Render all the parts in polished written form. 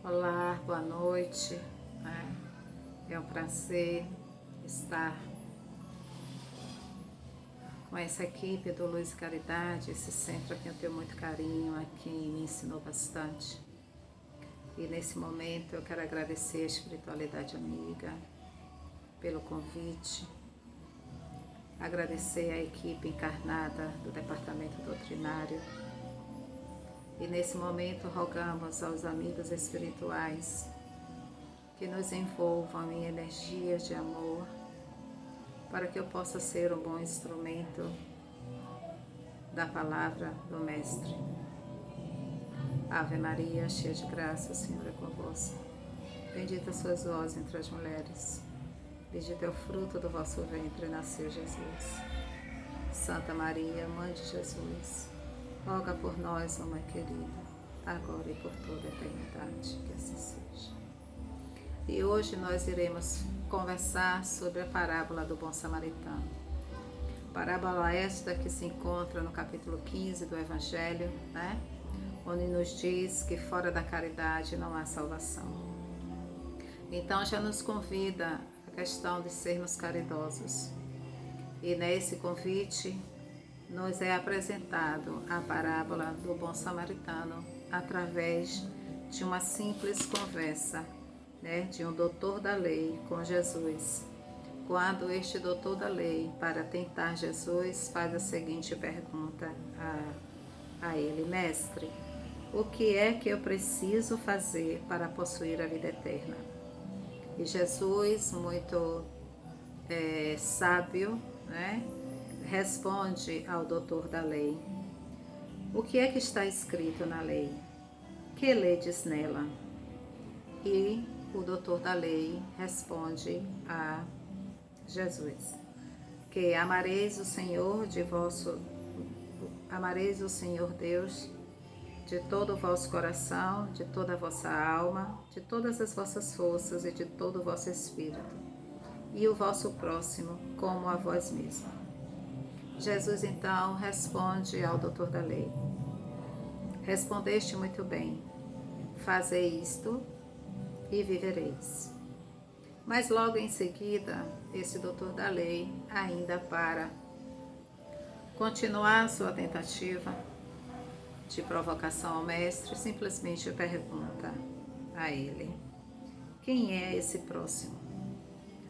Olá, boa noite. É um prazer estar com essa equipe do Luz e Caridade, esse centro a quem eu tenho muito carinho, a quem me ensinou bastante. E nesse momento eu quero agradecer a espiritualidade amiga pelo convite, agradecer a equipe encarnada do Departamento Doutrinário. E nesse momento rogamos aos amigos espirituais que nos envolvam em energias de amor, para que eu possa ser um bom instrumento da palavra do Mestre. Ave Maria, cheia de graça, o Senhor é convosco. Bendita sois vós entre as mulheres. Bendito é o fruto do vosso ventre, nasceu Jesus. Santa Maria, Mãe de Jesus, roga por nós, ó Mãe querida, agora e por toda a eternidade, que assim seja. E hoje nós iremos conversar sobre a parábola do bom samaritano. Parábola esta que se encontra no capítulo 15 do Evangelho, onde nos diz que fora da caridade não há salvação. Então já nos convida a questão de sermos caridosos. E nesse convite nos é apresentado a parábola do bom samaritano através de uma simples conversa, de um doutor da lei com Jesus. Quando este doutor da lei, para tentar Jesus, faz a seguinte pergunta a ele: Mestre, o que é que eu preciso fazer para possuir a vida eterna? E Jesus, muito sábio, responde ao doutor da lei: o que é que está escrito na lei? Que ledes nela? E o doutor da lei responde a Jesus que amareis o Senhor Deus de todo o vosso coração, de toda a vossa alma, de todas as vossas forças e de todo o vosso espírito, e o vosso próximo como a vós mesmo. Jesus então responde ao doutor da lei: respondeste muito bem, fazei isto e vivereis. Mas logo em seguida, esse doutor da lei, ainda para continuar sua tentativa de provocação ao mestre, simplesmente pergunta a ele: quem é esse próximo?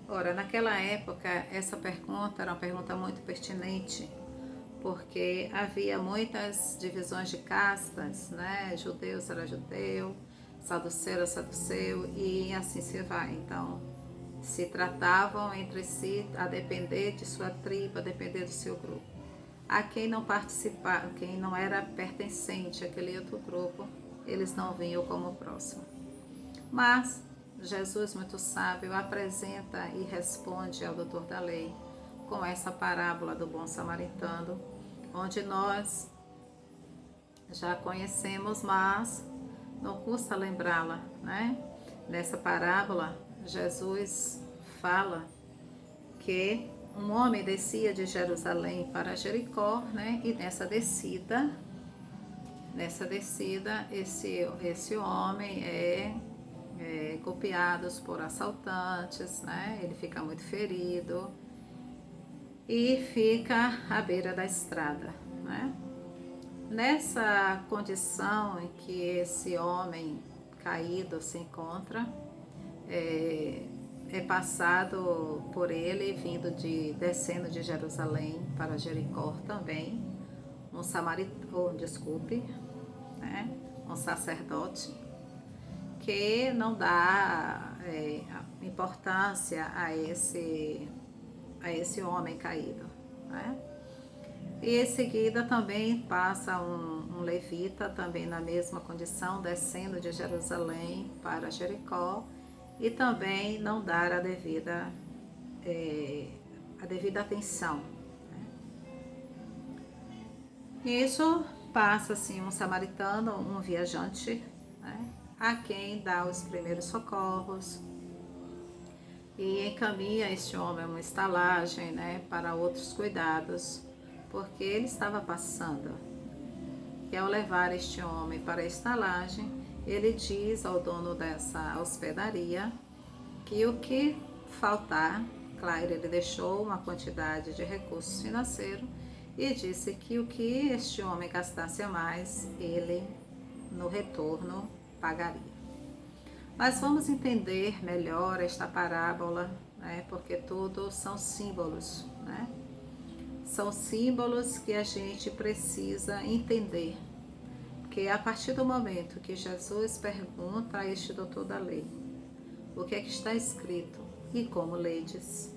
Ora, naquela época, essa pergunta era uma pergunta muito pertinente, porque havia muitas divisões de castas, Judeu era judeu, saduceu era saduceu, e assim se vai. Então, se tratavam entre si a depender de sua tribo, a depender do seu grupo. A quem não participava, quem não era pertencente àquele outro grupo, eles não vinham como próximo. Mas Jesus, muito sábio, apresenta e responde ao doutor da lei com essa parábola do bom samaritano, onde nós já conhecemos, mas não custa lembrá-la, Nessa parábola, Jesus fala que um homem descia de Jerusalém para Jericó, e nessa descida, esse homem é golpeado por assaltantes, Ele fica muito ferido e fica à beira da estrada, Nessa condição em que esse homem caído se encontra, é passado por ele, descendo de Jerusalém para Jericó também, um sacerdote, que não dá importância a esse homem caído, E em seguida também passa um levita, também na mesma condição, descendo de Jerusalém para Jericó, e também não dar a devida atenção. Nisso passa-se um samaritano, um viajante, a quem dá os primeiros socorros e encaminha este homem a uma estalagem, para outros cuidados, porque ele estava passando. E ao levar este homem para a estalagem, ele diz ao dono dessa hospedaria que o que faltar, claro, ele deixou uma quantidade de recursos financeiros e disse que o que este homem gastasse a mais, ele no retorno pagaria. Mas vamos entender melhor esta parábola, né? Porque tudo são símbolos, né? São símbolos que a gente precisa entender. Porque a partir do momento que Jesus pergunta a este doutor da lei o que é que está escrito e como ledes,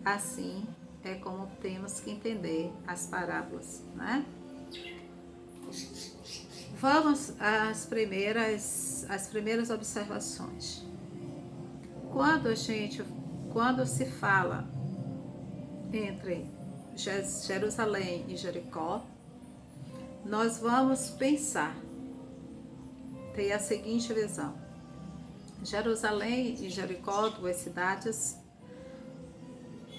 assim é como temos que entender as parábolas, né? Vamos às primeiras observações. Quando se fala entre Jerusalém e Jericó, nós vamos pensar, ter a seguinte visão. Jerusalém e Jericó, duas cidades,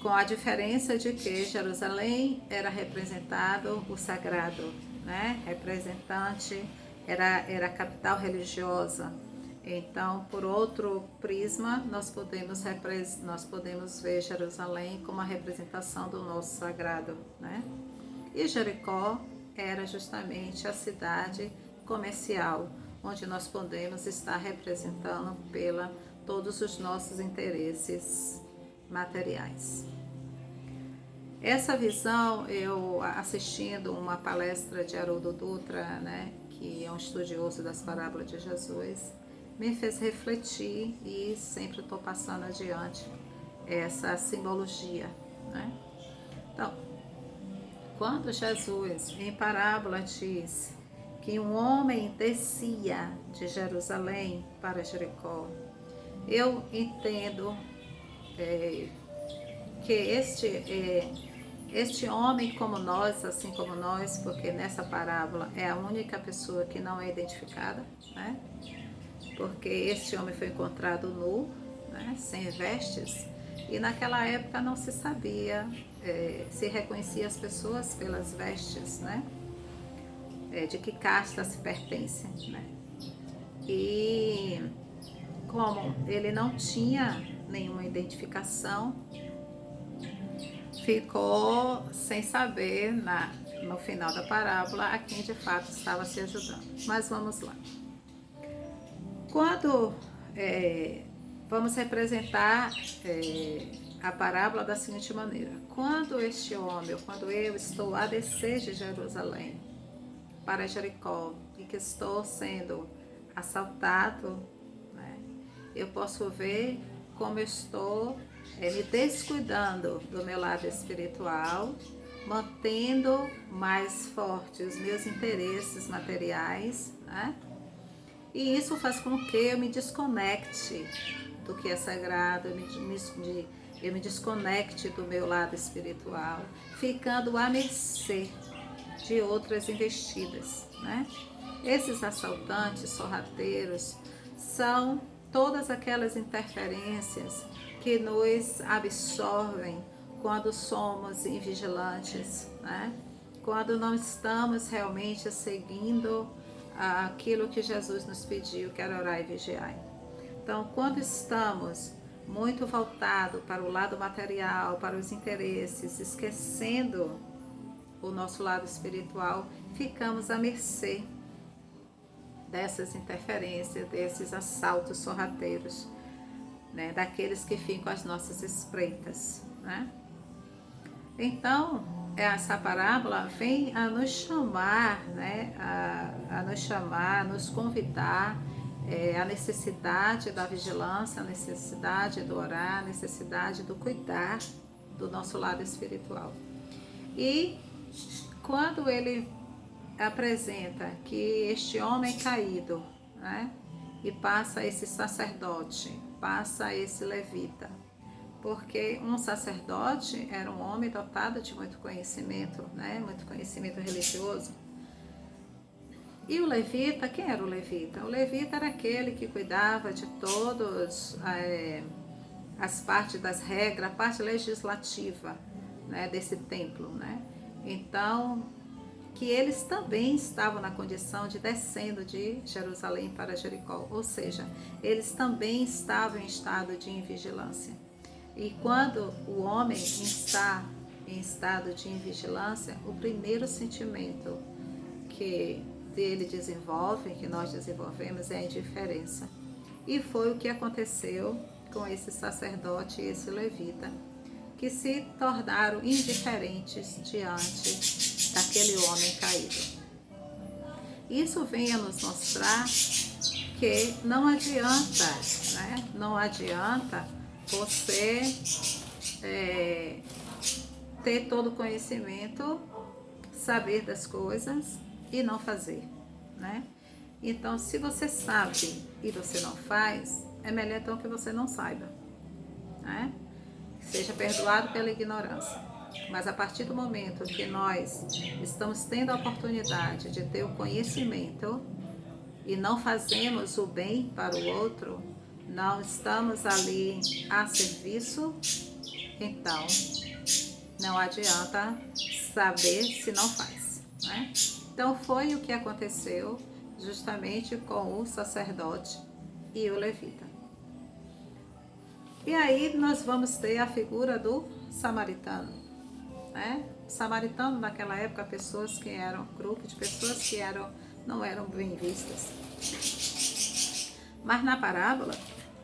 com a diferença de que Jerusalém era representado o sagrado, né? Representante, era a capital religiosa. Então, por outro prisma, nós podemos ver Jerusalém como a representação do nosso sagrado, né? E Jericó era justamente a cidade comercial, onde nós podemos estar representando todos os nossos interesses materiais. Essa visão, eu assistindo uma palestra de Haroldo Dutra, né, que é um estudioso das parábolas de Jesus, me fez refletir e sempre estou passando adiante essa simbologia, né? Então, quando Jesus, em parábola, diz que um homem descia de Jerusalém para Jericó, eu entendo que este homem como nós, assim como nós, porque nessa parábola é a única pessoa que não é identificada, né? Porque este homem foi encontrado nu, né? Sem vestes, e naquela época não se sabia, se reconhecia as pessoas pelas vestes, né? De que casta se pertence, né? E como ele não tinha nenhuma identificação, ficou sem saber no final da parábola a quem de fato estava se ajudando. Mas vamos lá. Quando vamos representar a parábola da seguinte maneira: quando este homem, quando eu estou a descer de Jerusalém para Jericó e que estou sendo assaltado, né, eu posso ver como eu estou me descuidando do meu lado espiritual, mantendo mais fortes os meus interesses materiais, né? E isso faz com que eu me desconecte do que é sagrado, eu me desconecte do meu lado espiritual, ficando à mercê de outras investidas, né? Esses assaltantes, sorrateiros, são todas aquelas interferências que nos absorvem quando somos invigilantes, né? Quando não estamos realmente seguindo aquilo que Jesus nos pediu, que era orar e vigiar. Então, quando estamos muito voltados para o lado material, para os interesses, esquecendo o nosso lado espiritual, ficamos à mercê dessas interferências, desses assaltos sorrateiros, né, daqueles que ficam às nossas espreitas, né? Então, essa parábola vem a nos chamar, né, a nos chamar, a nos convidar a necessidade da vigilância, a necessidade do orar, a necessidade do cuidar do nosso lado espiritual. E quando ele apresenta que este homem caído, né, e passa esse sacerdote, passa esse levita, porque um sacerdote era um homem dotado de muito conhecimento, né, muito conhecimento religioso. E o levita, quem era o levita? O levita era aquele que cuidava de todas as partes das regras, a parte legislativa, né, desse templo, né? Então, que eles também estavam na condição de descendo de Jerusalém para Jericó, ou seja, eles também estavam em estado de invigilância. E quando o homem está em estado de invigilância, o primeiro sentimento que ele desenvolve, que nós desenvolvemos, é a indiferença. E foi o que aconteceu com esse sacerdote e esse levita, que se tornaram indiferentes diante daquele homem caído. Isso vem a nos mostrar que não adianta, né? Não adianta você ter todo o conhecimento, saber das coisas e não fazer, né? Então, se você sabe e você não faz, é melhor então que você não saiba, né? Seja perdoado pela ignorância. Mas a partir do momento que nós estamos tendo a oportunidade de ter o conhecimento e não fazemos o bem para o outro, não estamos ali a serviço, então não adianta saber se não faz, né? Então foi o que aconteceu justamente com o sacerdote e o levita. E aí nós vamos ter a figura do samaritano, né? Samaritano naquela época, pessoas que eram, grupo de pessoas que não eram bem vistas. Mas na parábola,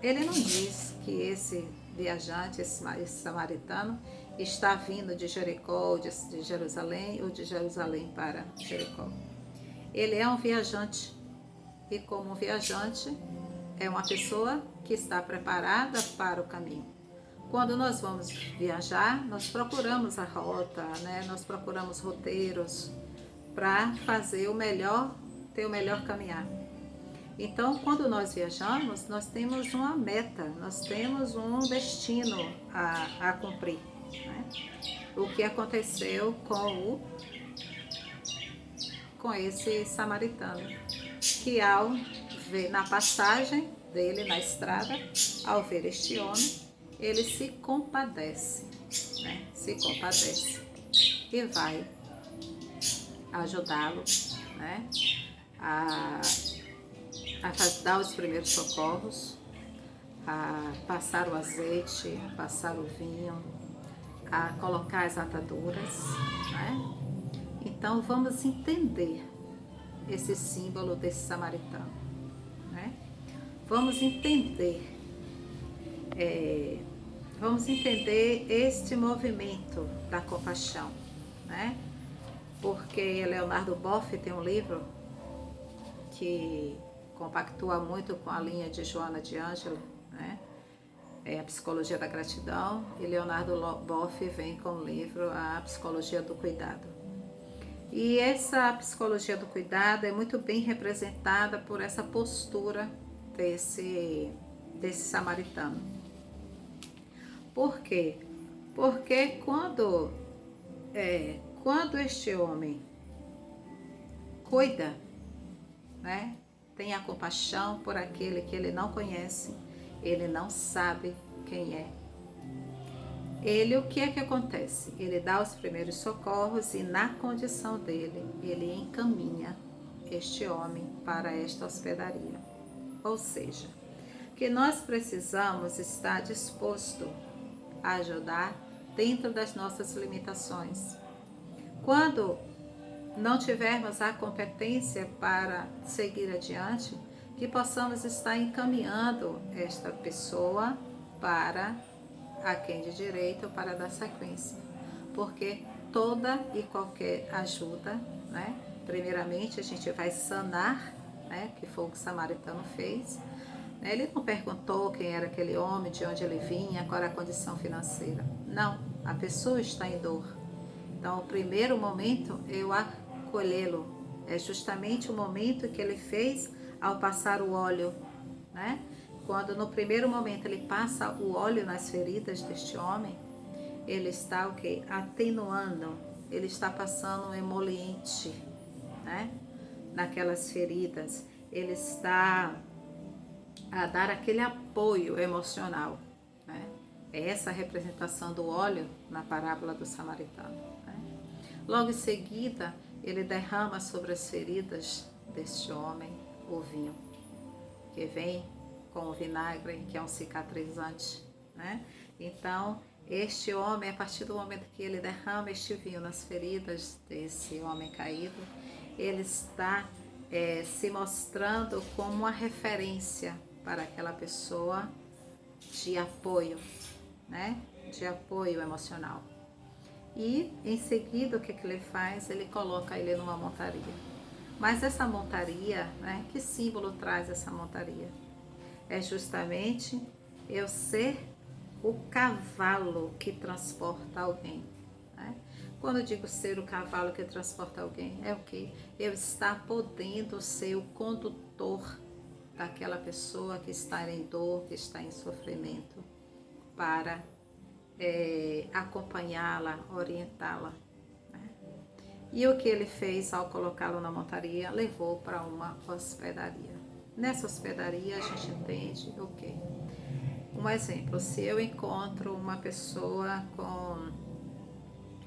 ele não diz que esse viajante, esse samaritano, está vindo de Jericó, de Jerusalém, ou de Jerusalém para Jericó. Ele é um viajante, e como viajante, é uma pessoa que está preparada para o caminho. Quando nós vamos viajar, nós procuramos a rota, né? Nós procuramos roteiros para fazer o melhor, ter o melhor caminhar. Então, quando nós viajamos, nós temos uma meta, nós temos um destino a cumprir, né? O que aconteceu com esse samaritano, que ao ver na passagem dele na estrada, ao ver este homem, ele se compadece, né? Se compadece e vai ajudá-lo, né? A dar os primeiros socorros, a passar o azeite, a passar o vinho, a colocar as ataduras, né? Então vamos entender esse símbolo desse samaritano, né? Vamos entender este movimento da compaixão, né? Porque Leonardo Boff tem um livro que compactua muito com a linha de Joana de Ângelo, né? É a Psicologia da Gratidão, e Leonardo Boff vem com o livro A Psicologia do Cuidado. E essa psicologia do cuidado é muito bem representada por essa postura desse samaritano. Por quê? Porque quando este homem cuida, né, tem a compaixão por aquele que ele não conhece, ele não sabe quem é. O que é que acontece? Ele dá os primeiros socorros e na condição dele, ele encaminha este homem para esta hospedaria. Ou seja, que nós precisamos estar disposto a ajudar dentro das nossas limitações. Quando não tivermos a competência para seguir adiante, que possamos estar encaminhando esta pessoa para a quem de direito para dar sequência. Porque toda e qualquer ajuda, né? Primeiramente a gente vai sanar, né? Que foi o que o samaritano fez. Ele não perguntou quem era aquele homem, de onde ele vinha, qual era a condição financeira. Não, a pessoa está em dor. Então, o primeiro momento é eu acolhê-lo. É justamente o momento que ele fez ao passar o óleo, né? Quando no primeiro momento ele passa o óleo nas feridas deste homem, ele está o quê? Atenuando, ele está passando um emoliente, né? Naquelas feridas, ele está a dar aquele apoio emocional, né? É essa a representação do óleo na parábola do samaritano, né? Logo em seguida, ele derrama sobre as feridas deste homem o vinho, que vem com o vinagre, que é um cicatrizante, né? Então, este homem, a partir do momento que ele derrama este vinho nas feridas desse homem caído, ele está se mostrando como uma referência para aquela pessoa de apoio, né? De apoio emocional. E em seguida, o que ele faz? Ele coloca ele numa montaria. Mas essa montaria, né? Que símbolo traz essa montaria? É justamente eu ser o cavalo que transporta alguém, né? Quando eu digo ser o cavalo que transporta alguém, é o que? Eu estar podendo ser o condutor daquela pessoa que está em dor, que está em sofrimento, para acompanhá-la, orientá-la, né? E o que ele fez ao colocá-lo na montaria? Levou para uma hospedaria. Nessa hospedaria a gente entende o quê? Um exemplo, se eu encontro uma pessoa com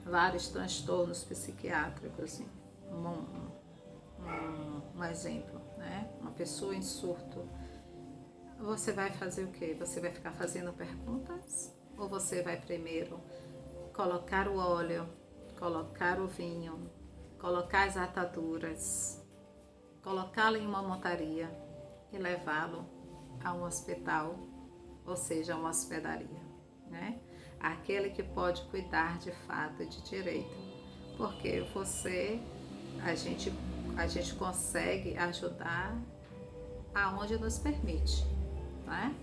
vários transtornos psiquiátricos, assim, um exemplo, né? Uma pessoa em surto, você vai fazer o quê? Você vai ficar fazendo perguntas? Ou você vai primeiro colocar o óleo, colocar o vinho, colocar as ataduras, colocá-lo em uma montaria e levá-lo a um hospital, ou seja, a uma hospedaria, né? Aquele que pode cuidar de fato e de direito, porque a gente consegue ajudar aonde nos permite, né?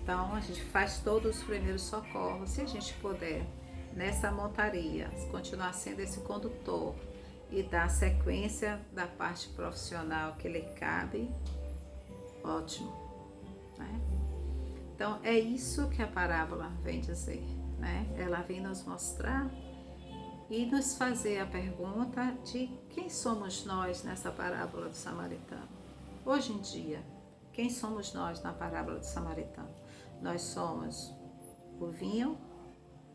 Então a gente faz todos os primeiros socorros, se a gente puder nessa montaria continuar sendo esse condutor e dar sequência da parte profissional que lhe cabe, ótimo, né? Então é isso que a parábola vem dizer, né? Ela vem nos mostrar e nos fazer a pergunta de quem somos nós nessa parábola do samaritano. Hoje em dia, quem somos nós na parábola do samaritano? Nós somos o vinho,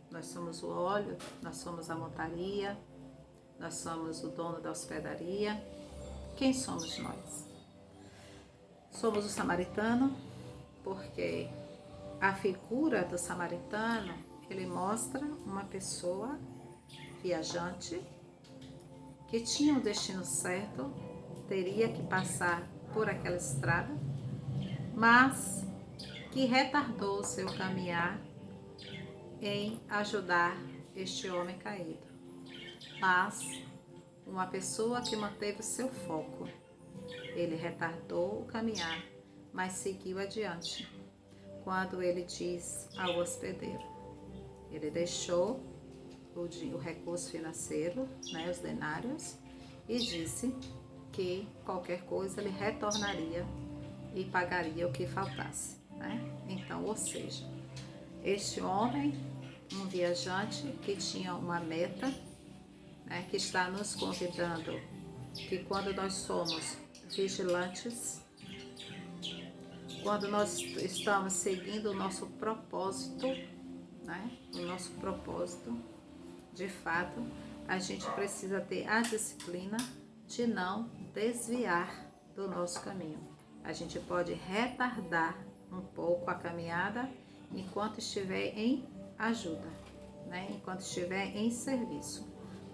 nós somos o óleo, nós somos a montaria, nós somos o dono da hospedaria. Quem somos nós? Somos o samaritano, porque a figura do samaritano, ele mostra uma pessoa viajante que tinha um destino certo, teria que passar por aquela estrada, mas que retardou o seu caminhar em ajudar este homem caído. Mas uma pessoa que manteve o seu foco, ele retardou o caminhar, mas seguiu adiante. Quando ele diz ao hospedeiro, ele deixou o recurso financeiro, né, os denários, e disse que qualquer coisa ele retornaria e pagaria o que faltasse, né? Então, ou seja, este homem, um viajante que tinha uma meta, né, que está nos convidando que quando nós somos vigilantes, quando nós estamos seguindo o nosso propósito, né, o nosso propósito, de fato, a gente precisa ter a disciplina de não desviar do nosso caminho. A gente pode retardar um pouco a caminhada enquanto estiver em ajuda, né? Enquanto estiver em serviço.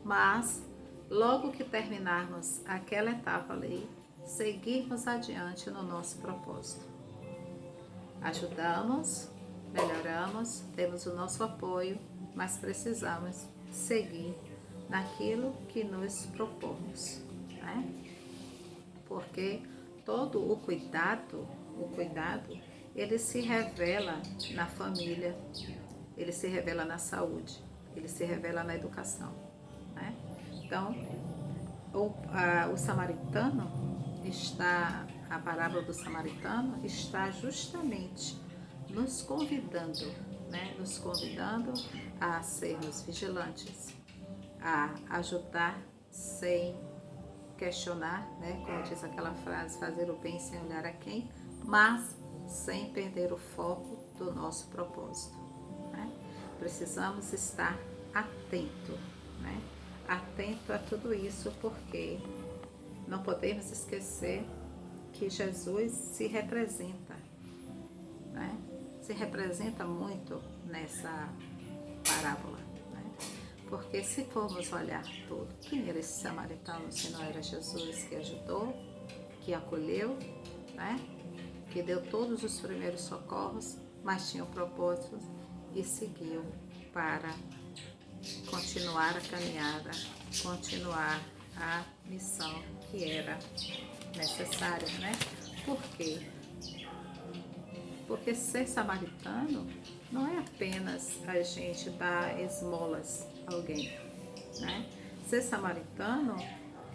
Mas, logo que terminarmos aquela etapa ali, seguirmos adiante no nosso propósito. Ajudamos, melhoramos, temos o nosso apoio, mas precisamos seguir naquilo que nos propomos, né? Porque todo o cuidado, ele se revela na família, ele se revela na saúde, ele se revela na educação, né? Então, o samaritano a parábola do samaritano está justamente nos convidando, né? Nos convidando a sermos vigilantes, a ajudar sem questionar, né? Como diz aquela frase, fazer o bem sem olhar a quem, mas sem perder o foco do nosso propósito, né? Precisamos estar atento, né? atento a tudo isso, porque não podemos esquecer que Jesus se representa, né? Se representa muito nessa parábola, né? Porque se formos olhar tudo, quem era esse samaritano se não era Jesus que ajudou, que acolheu, né? Que deu todos os primeiros socorros, mas tinha o propósito e seguiu para continuar a caminhada, continuar a missão que era necessária, né? Por quê? Porque ser samaritano não é apenas a gente dar esmolas a alguém, né? Ser samaritano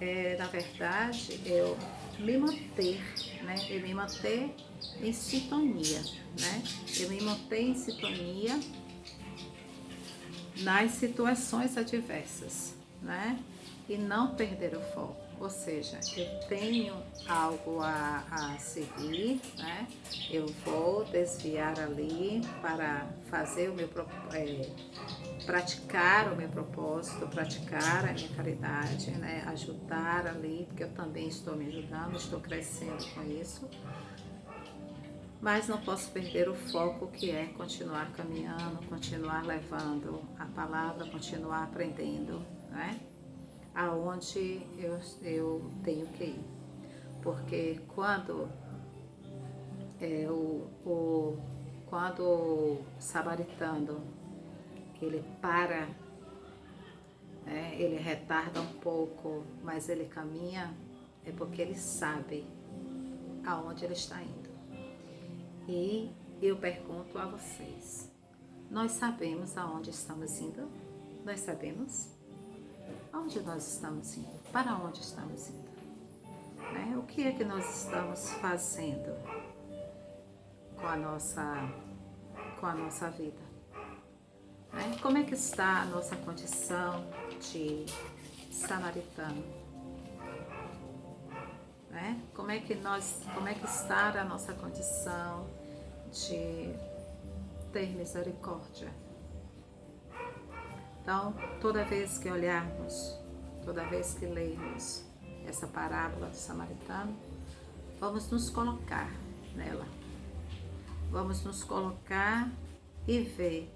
é, na verdade, eu me manter, né? Eu me manter em sintonia, né? Eu me manter em sintonia nas situações adversas, né? E não perder o foco. Ou seja, eu tenho algo a seguir, né? Eu vou desviar ali para fazer o meu praticar o meu propósito, praticar a minha caridade, né? Ajudar ali, porque eu também estou me ajudando, estou crescendo com isso. Mas não posso perder o foco, que é continuar caminhando, continuar levando a palavra, continuar aprendendo, né? Aonde eu tenho que ir. Porque quando quando o samaritano ele para, né, ele retarda um pouco, mas ele caminha, é porque ele sabe aonde ele está indo. E eu pergunto a vocês, nós sabemos aonde estamos indo? Nós sabemos? Aonde nós estamos indo? Para onde estamos indo? Né? O que é que nós estamos fazendo com a nossa vida? Né? Como é que está a nossa condição de samaritano? Né? Como é que está a nossa condição de ter misericórdia? Então, toda vez que olharmos, toda vez que lermos essa parábola do samaritano, vamos nos colocar nela. Vamos nos colocar e ver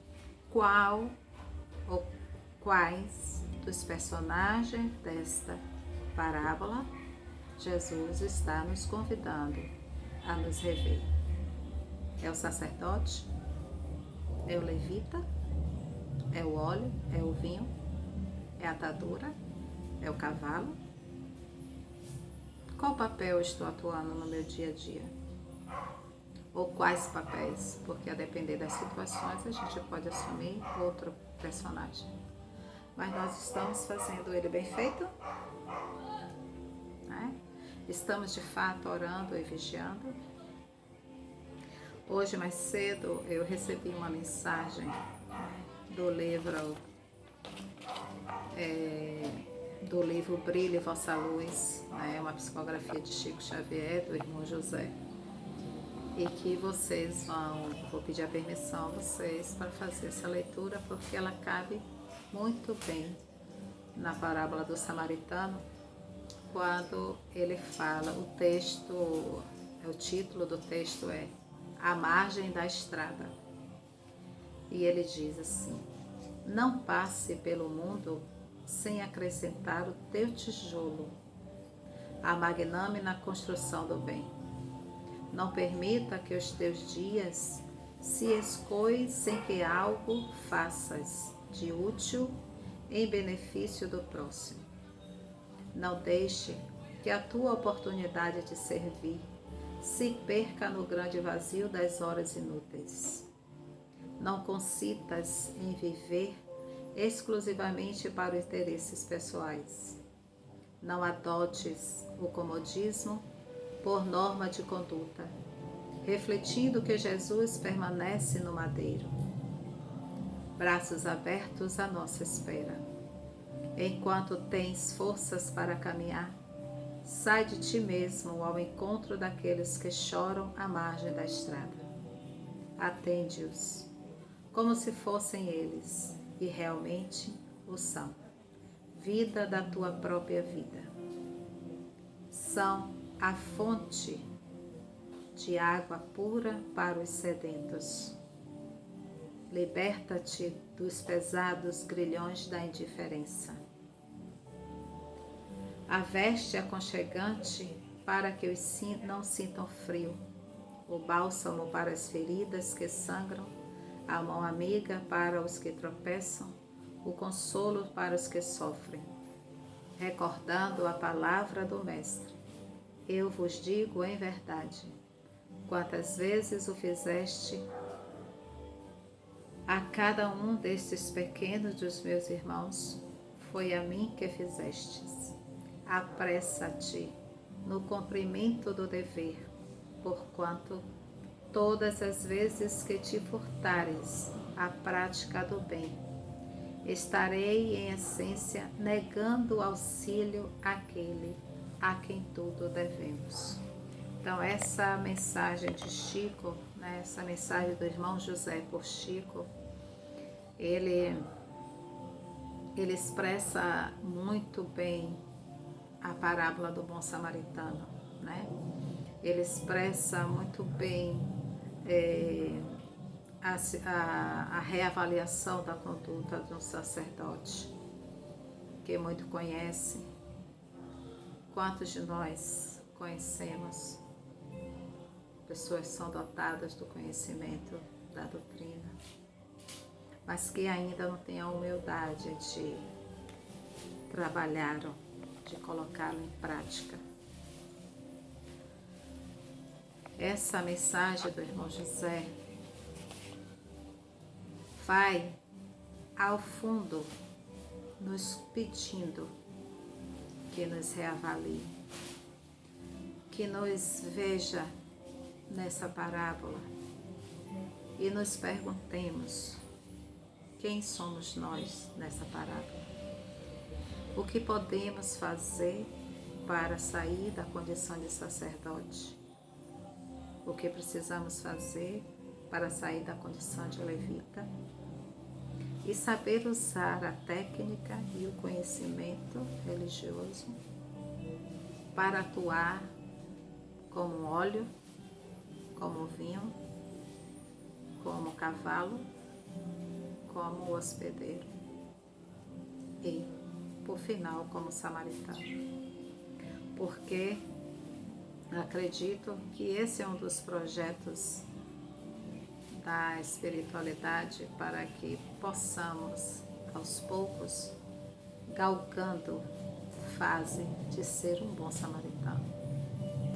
qual ou quais dos personagens desta parábola Jesus está nos convidando a nos rever. É o sacerdote? É o levita? É o óleo? É o vinho? É a atadura? É o cavalo? Qual papel eu estou atuando no meu dia a dia? Ou quais papéis? Porque a depender das situações a gente pode assumir outro personagem. Mas nós estamos fazendo ele bem feito? Né? Estamos de fato orando e vigiando? Hoje mais cedo eu recebi uma mensagem do livro Brilhe Vossa Luz, né? Uma psicografia de Chico Xavier, do irmão José. E que vou pedir a permissão a vocês para fazer essa leitura, porque ela cabe muito bem na parábola do samaritano, quando ele fala, o título do texto é A Margem da Estrada. E ele diz assim: não passe pelo mundo sem acrescentar o teu tijolo à magnânima construção do bem. Não permita que os teus dias se escoem sem que algo faças de útil em benefício do próximo. Não deixe que a tua oportunidade de servir se perca no grande vazio das horas inúteis. Não consintas em viver exclusivamente para os interesses pessoais. Não adotes o comodismo por norma de conduta, refletindo que Jesus permanece no madeiro, braços abertos à nossa espera. Enquanto tens forças para caminhar, sai de ti mesmo ao encontro daqueles que choram à margem da estrada. Atende-os, como se fossem eles, e realmente o são. vida da tua própria vida. São a fonte de água pura para os sedentos. Liberta-te dos pesados grilhões da indiferença. A veste aconchegante para que os não sintam frio, o bálsamo para as feridas que sangram, a mão amiga para os que tropeçam, o consolo para os que sofrem, recordando a palavra do Mestre. Eu vos digo em verdade, quantas vezes o fizeste a cada um destes pequenos dos meus irmãos, foi a mim que fizestes. Apressa-te no cumprimento do dever, porquanto todas as vezes que te furtares a prática do bem, estarei em essência negando auxílio àquele a quem tudo devemos. Então essa mensagem de Chico, né, essa mensagem do irmão José por Chico, ele expressa muito bem a parábola do bom samaritano, né? Ele expressa muito bem a reavaliação da conduta de um sacerdote, que muito conhece. Quantos de nós conhecemos pessoas que são dotadas do conhecimento da doutrina, mas que ainda não têm a humildade de trabalhá-lo, de colocá-lo em prática? Essa mensagem do irmão José vai ao fundo nos pedindo que nos reavalie, que nos veja nessa parábola e nos perguntemos quem somos nós nessa parábola. O que podemos fazer para sair da condição de sacerdote? O que precisamos fazer para sair da condição de levita? E saber usar a técnica e o conhecimento religioso para atuar como óleo, como vinho, como cavalo, como hospedeiro e, por final, como samaritano. Porque acredito que esse é um dos projetos da espiritualidade para que possamos, aos poucos, galgando fase de ser um bom samaritano.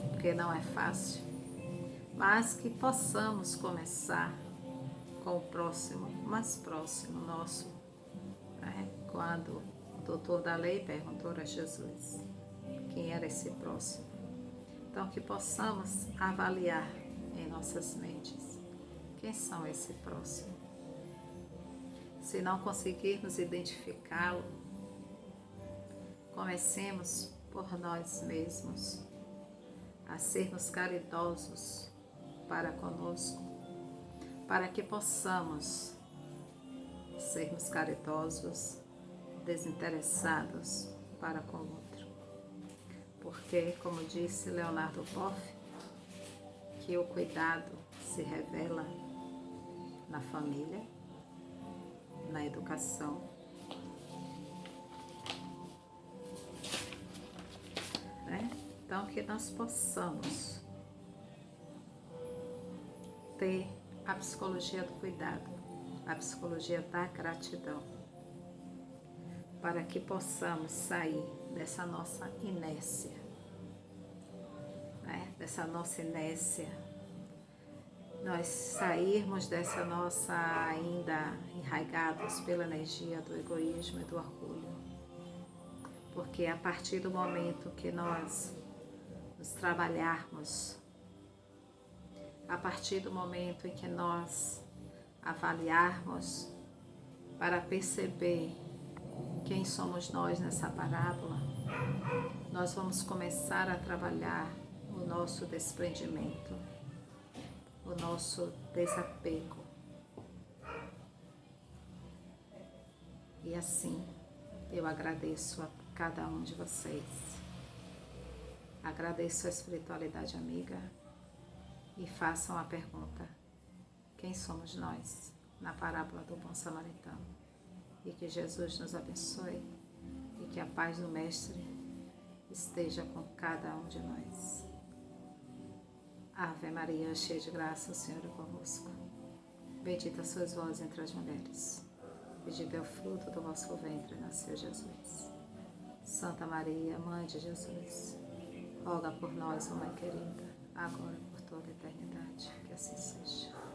Porque não é fácil, mas que possamos começar com o próximo, mais próximo nosso, né? Quando o doutor da lei perguntou a Jesus quem era esse próximo. Então, que possamos avaliar em nossas mentes quem são esse próximo. Se não conseguirmos identificá-lo, comecemos por nós mesmos a sermos caridosos para conosco, para que possamos sermos caridosos, desinteressados para com o outro. Porque, como disse Leonardo Boff, que o cuidado se revela na família, na educação, né? Então, que nós possamos ter a psicologia do cuidado, a psicologia da gratidão, para que possamos sair dessa nossa inércia, né? Dessa nossa inércia, nós sairmos dessa nossa ainda enraigados pela energia do egoísmo e do orgulho. Porque a partir do momento que nós nos trabalharmos, a partir do momento em que nós avaliarmos para perceber quem somos nós nessa parábola, nós vamos começar a trabalhar o nosso desprendimento, o nosso desapego. E assim Eu agradeço a cada um de vocês. Agradeço a espiritualidade amiga e façam a pergunta: quem somos nós na parábola do bom samaritano? E que Jesus nos abençoe e que a paz do Mestre esteja com cada um de nós. Ave Maria, cheia de graça, o Senhor é convosco. Bendita sois vós entre as mulheres. Bendito é o fruto do vosso ventre, nasceu Jesus. Santa Maria, Mãe de Jesus, roga por nós, ó Mãe querida, agora e por toda a eternidade. Que assim seja.